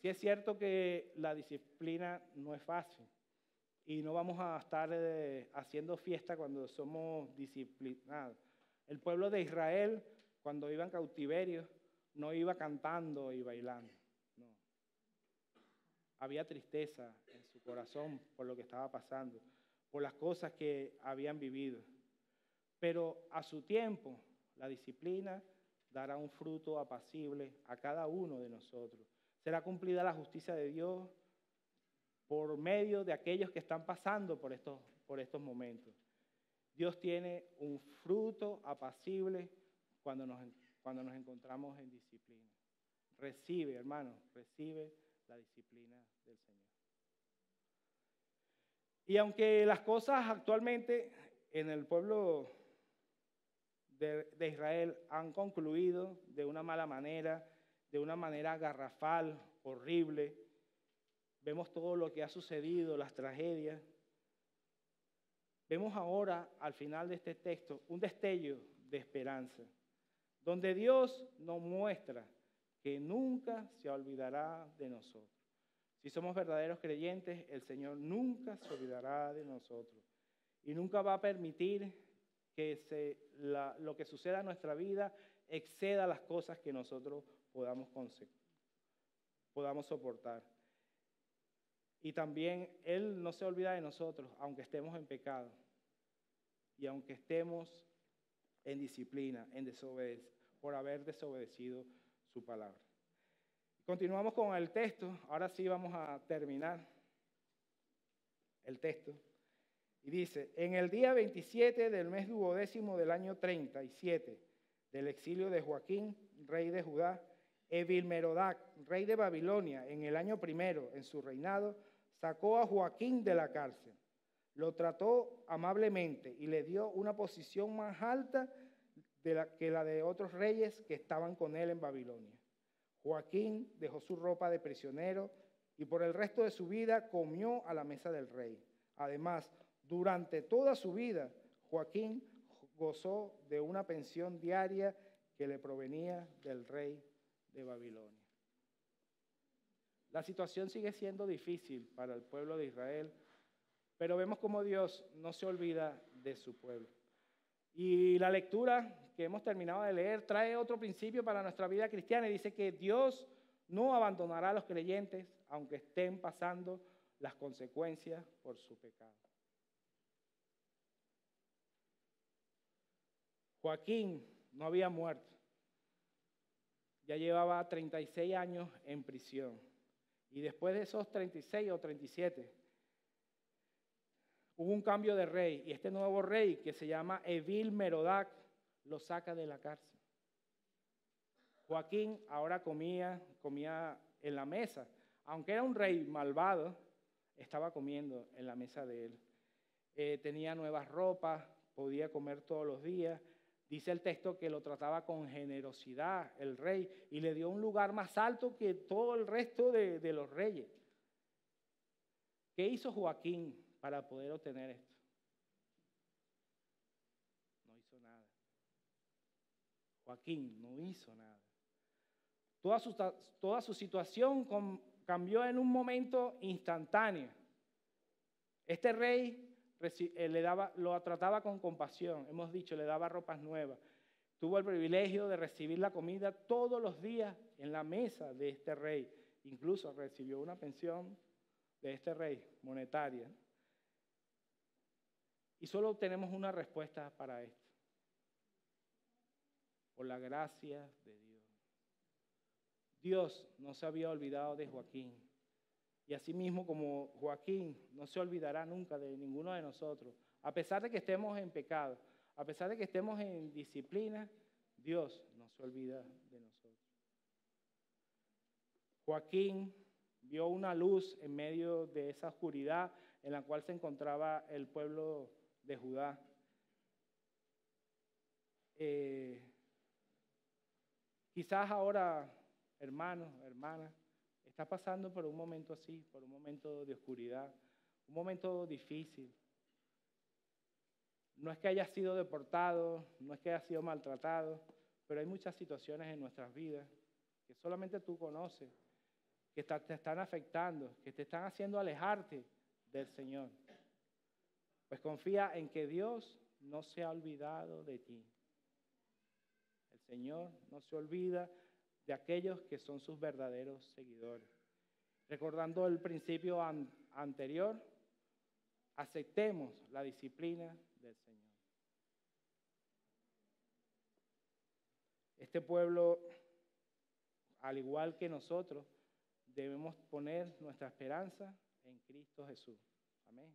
[SPEAKER 1] Sí es cierto que la disciplina no es fácil y no vamos a estar haciendo fiesta cuando somos disciplinados. El pueblo de Israel, cuando iba en cautiverio, no iba cantando y bailando, no. Había tristeza en su corazón por lo que estaba pasando, por las cosas que habían vivido. Pero a su tiempo, la disciplina dará un fruto apacible a cada uno de nosotros. Será cumplida la justicia de Dios por medio de aquellos que están pasando por estos momentos. Dios tiene un fruto apacible cuando nos encontramos en disciplina. Recibe, hermano, recibe la disciplina del Señor. Y aunque las cosas actualmente en el pueblo de Israel han concluido de una mala manera, de una manera garrafal, horrible, vemos todo lo que ha sucedido, las tragedias. Vemos ahora, al final de este texto, un destello de esperanza, donde Dios nos muestra que nunca se olvidará de nosotros. Si somos verdaderos creyentes, el Señor nunca se olvidará de nosotros y nunca va a permitir que lo que suceda en nuestra vida exceda las cosas que nosotros podamos soportar. Y también Él no se olvida de nosotros, aunque estemos en pecado y aunque estemos en disciplina, por haber desobedecido su palabra. Continuamos con el texto. Ahora sí vamos a terminar el texto. Y dice, en el día 27 del mes 12 del año 37 del exilio de Joaquín, rey de Judá, Evil-Merodac, rey de Babilonia, en el año primero, en su reinado, sacó a Joaquín de la cárcel. Lo trató amablemente y le dio una posición más alta que la de otros reyes que estaban con él en Babilonia.
[SPEAKER 2] Joaquín dejó su ropa de prisionero y por el resto de su vida comió a la mesa del rey. Además, durante toda su vida, Joaquín gozó de una pensión diaria que le provenía del rey de Babilonia. La situación sigue siendo difícil para el pueblo de Israel, pero vemos cómo Dios no se olvida de su pueblo. Y la lectura que hemos terminado de leer trae otro principio para nuestra vida cristiana y dice que Dios no abandonará a los creyentes aunque estén pasando las consecuencias por su pecado. Joaquín no había muerto, ya llevaba 36 años en prisión y después de esos 36 o 37 hubo un cambio de rey y este nuevo rey que se llama Evil Merodach lo saca de la cárcel. Joaquín ahora comía en la mesa, aunque era un rey malvado, estaba comiendo en la mesa de él. Tenía nuevas ropas, podía comer todos los días. Dice el texto que lo trataba con generosidad el rey y le dio un lugar más alto que todo el resto de los reyes. ¿Qué hizo Joaquín para poder obtener esto? No hizo nada. Joaquín no hizo nada. Toda su situación cambió en un momento instantáneo. Este rey lo trataba con compasión, hemos dicho, le daba ropas nuevas. Tuvo el privilegio de recibir la comida todos los días en la mesa de este rey. Incluso recibió una pensión de este rey monetaria. Y solo tenemos una respuesta para esto. Por la gracia de Dios. Dios no se había olvidado de Joaquín. Y asimismo como Joaquín no se olvidará nunca de ninguno de nosotros. A pesar de que estemos en pecado, a pesar de que estemos en disciplina, Dios no se olvida de nosotros. Joaquín vio una luz en medio de esa oscuridad en la cual se encontraba el pueblo de Judá. Quizás ahora, hermanos, hermanas, está pasando por un momento así, por un momento de oscuridad, un momento difícil. No es que haya sido deportado, no es que haya sido maltratado, pero hay muchas situaciones en nuestras vidas que solamente tú conoces, que te están afectando, que te están haciendo alejarte del Señor. Pues confía en que Dios no se ha olvidado de ti. El Señor no se olvida de aquellos que son sus verdaderos seguidores. Recordando el principio anterior, aceptemos la disciplina del Señor. Este pueblo, al igual que nosotros, debemos poner nuestra esperanza en Cristo Jesús. Amén.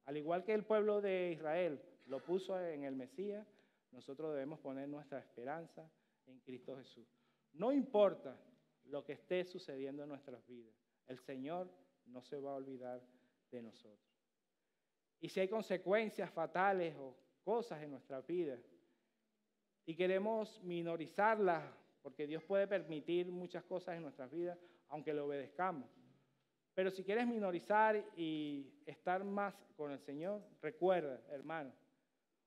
[SPEAKER 2] Al igual que el pueblo de Israel lo puso en el Mesías, nosotros debemos poner nuestra esperanza en Cristo Jesús. No importa lo que esté sucediendo en nuestras vidas, el Señor no se va a olvidar de nosotros. Y si hay consecuencias fatales o cosas en nuestras vidas y queremos minorizarlas, porque Dios puede permitir muchas cosas en nuestras vidas, aunque le obedezcamos. Pero si quieres minorizar y estar más con el Señor, recuerda, hermano,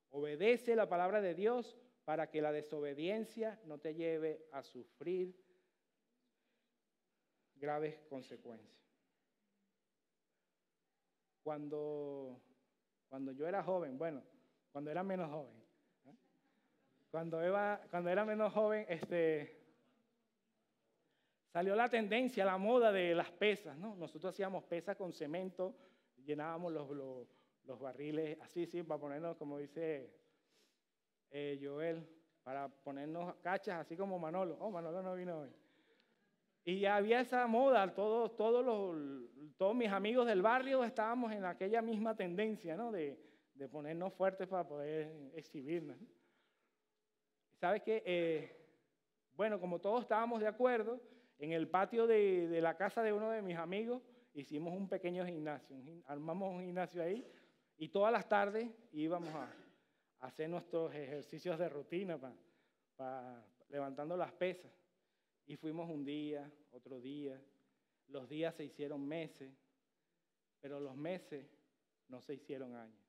[SPEAKER 2] obedece la palabra de Dios para que la desobediencia no te lleve a sufrir graves consecuencias. Cuando yo era joven, cuando era menos joven, cuando era menos joven, salió la tendencia, la moda de las pesas, ¿no? Nosotros hacíamos pesas con cemento, llenábamos los barriles así, sí, para ponernos, como dice Joel, para ponernos cachas, así como Manolo. Oh, Manolo no vino hoy. Y ya había esa moda, todos mis amigos del barrio estábamos en aquella misma tendencia, ¿no? De ponernos fuertes para poder exhibirnos. ¿Sabes qué? Como todos estábamos de acuerdo, en el patio de la casa de uno de mis amigos hicimos un pequeño gimnasio, armamos un gimnasio ahí y todas las tardes íbamos a hacer nuestros ejercicios de rutina levantando las pesas.
[SPEAKER 1] Y fuimos un día, otro día, los días se hicieron meses, pero los meses no se hicieron años.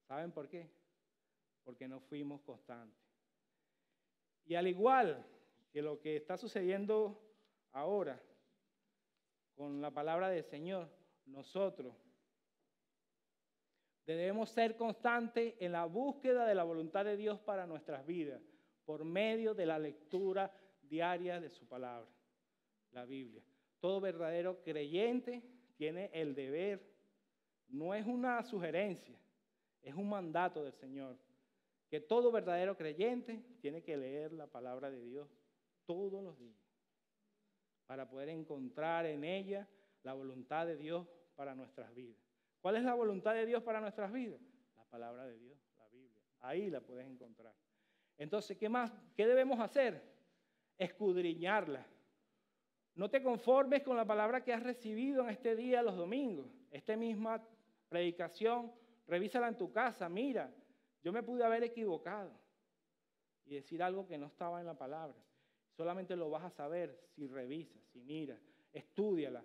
[SPEAKER 1] ¿Saben por qué? Porque no fuimos constantes. Y al igual que lo que está sucediendo ahora con la palabra del Señor, nosotros debemos ser constantes en la búsqueda de la voluntad de Dios para nuestras vidas, por medio de la lectura diaria de su palabra, la Biblia. Todo verdadero creyente tiene el deber, no es una sugerencia, es un mandato del Señor, que todo verdadero creyente tiene que leer la palabra de Dios todos los días, para poder encontrar en ella la voluntad de Dios para nuestras vidas. ¿Cuál es la voluntad de Dios para nuestras vidas? La palabra de Dios, la Biblia. Ahí la puedes encontrar. Entonces, ¿qué más? ¿Qué debemos hacer? Escudriñarla. No te conformes con la palabra que has recibido en este día, los domingos. Esta misma predicación, revísala en tu casa. Mira, yo me pude haber equivocado y decir algo que no estaba en la palabra. Solamente lo vas a saber si revisas, si miras, estúdiala.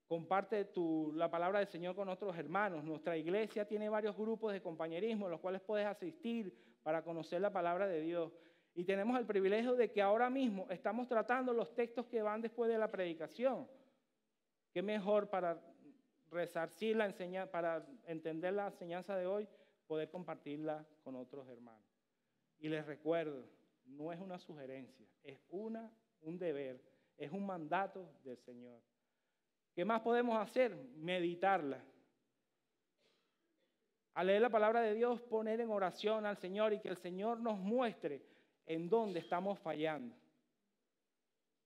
[SPEAKER 1] Comparte la palabra del Señor con otros hermanos. Nuestra iglesia tiene varios grupos de compañerismo en los cuales puedes asistir para conocer la palabra de Dios. Y tenemos el privilegio de que ahora mismo estamos tratando los textos que van después de la predicación. Qué mejor para resarcir la enseñanza, para entender la enseñanza de hoy, poder compartirla con otros hermanos. Y les recuerdo, no es una sugerencia, es un deber, es un mandato del Señor. ¿Qué más podemos hacer? Meditarla. Al leer la palabra de Dios, poner en oración al Señor y que el Señor nos muestre en dónde estamos fallando.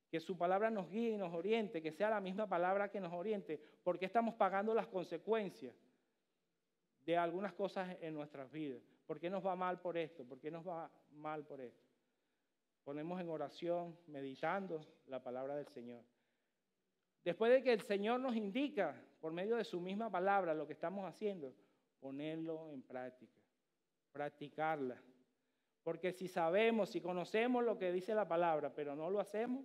[SPEAKER 1] Que su palabra nos guíe y nos oriente, que sea la misma palabra que nos oriente, porque estamos pagando las consecuencias de algunas cosas en nuestras vidas. ¿Por qué nos va mal por esto? ¿Por qué nos va mal por esto? Ponemos en oración, meditando la palabra del Señor. Después de que el Señor nos indica, por medio de su misma palabra, lo que estamos haciendo, ponerlo en práctica, practicarla. Porque si sabemos, si conocemos lo que dice la palabra, pero no lo hacemos,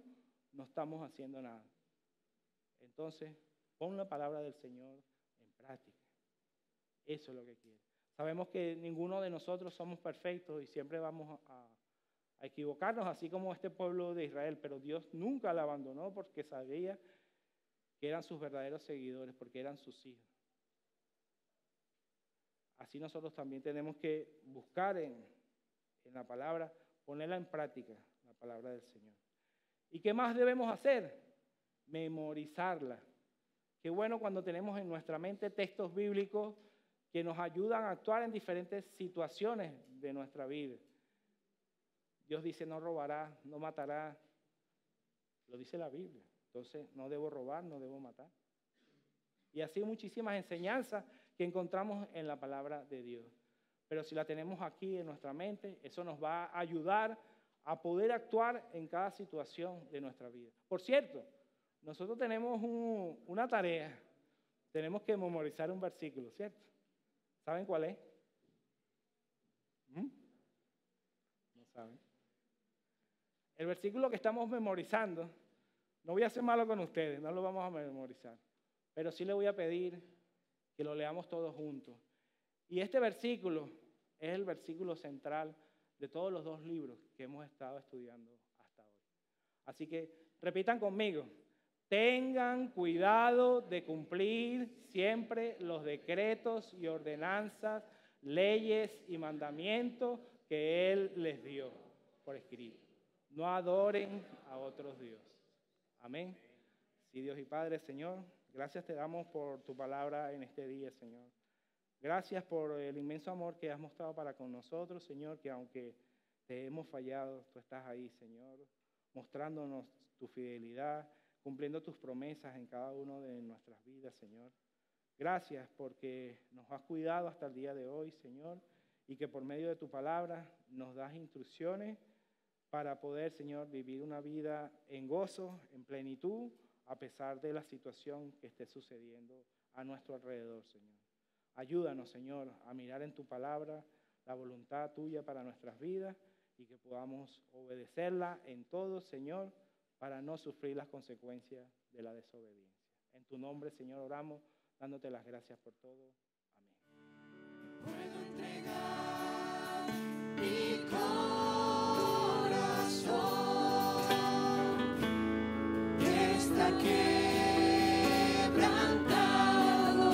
[SPEAKER 1] no estamos haciendo nada. Entonces, pon la palabra del Señor en práctica. Eso es lo que quiere. Sabemos que ninguno de nosotros somos perfectos y siempre vamos a equivocarnos, así como este pueblo de Israel, pero Dios nunca la abandonó porque sabía que eran sus verdaderos seguidores, porque eran sus hijos. Así nosotros también tenemos que buscar en la palabra, ponerla en práctica, la palabra del Señor. ¿Y qué más debemos hacer? Memorizarla. Qué bueno cuando tenemos en nuestra mente textos bíblicos que nos ayudan a actuar en diferentes situaciones de nuestra vida. Dios dice, no robará, no matará. Lo dice la Biblia. Entonces, no debo robar, no debo matar. Y así muchísimas enseñanzas que encontramos en la palabra de Dios. Pero si la tenemos aquí en nuestra mente, eso nos va a ayudar a poder actuar en cada situación de nuestra vida. Por cierto, nosotros tenemos una tarea. Tenemos que memorizar un versículo, ¿cierto? ¿Saben cuál es? No saben. El versículo que estamos memorizando, no voy a ser malo con ustedes, no lo vamos a memorizar, pero sí le voy a pedir que lo leamos todos juntos. Y este versículo es el versículo central de todos los 2 libros que hemos estado estudiando hasta hoy. Así que repitan conmigo. Tengan cuidado de cumplir siempre los decretos y ordenanzas, leyes y mandamientos que Él les dio por escrito. No adoren a otros dioses. Amén. Sí, Dios y Padre, Señor, gracias te damos por tu palabra en este día, Señor. Gracias por el inmenso amor que has mostrado para con nosotros, Señor, que aunque te hemos fallado, tú estás ahí, Señor, mostrándonos tu fidelidad, cumpliendo tus promesas en cada una de nuestras vidas, Señor. Gracias porque nos has cuidado hasta el día de hoy, Señor, y que por medio de tu palabra nos das instrucciones para poder, Señor, vivir una vida en gozo, en plenitud, a pesar de la situación que esté sucediendo a nuestro alrededor, Señor. Ayúdanos, Señor, a mirar en tu palabra la voluntad tuya para nuestras vidas y que podamos obedecerla en todo, Señor, para no sufrir las consecuencias de la desobediencia. En tu nombre, Señor, oramos, dándote las gracias por todo. Amén.
[SPEAKER 3] Puedo entregar mi corazón, que está quebrantado.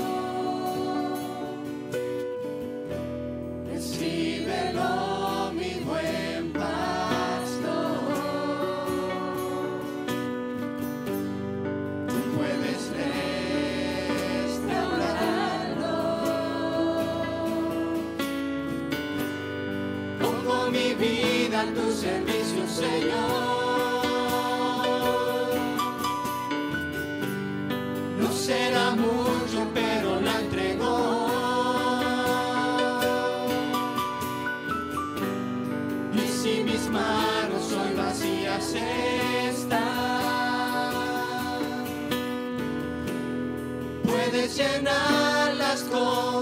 [SPEAKER 3] Recíbelo, mi buen pastor. Tú puedes restaurarlo. Pongo mi vida a tu servicio, Señor. No será mucho, pero la entregó. Y si mis manos hoy vacías están, puedes llenarlas con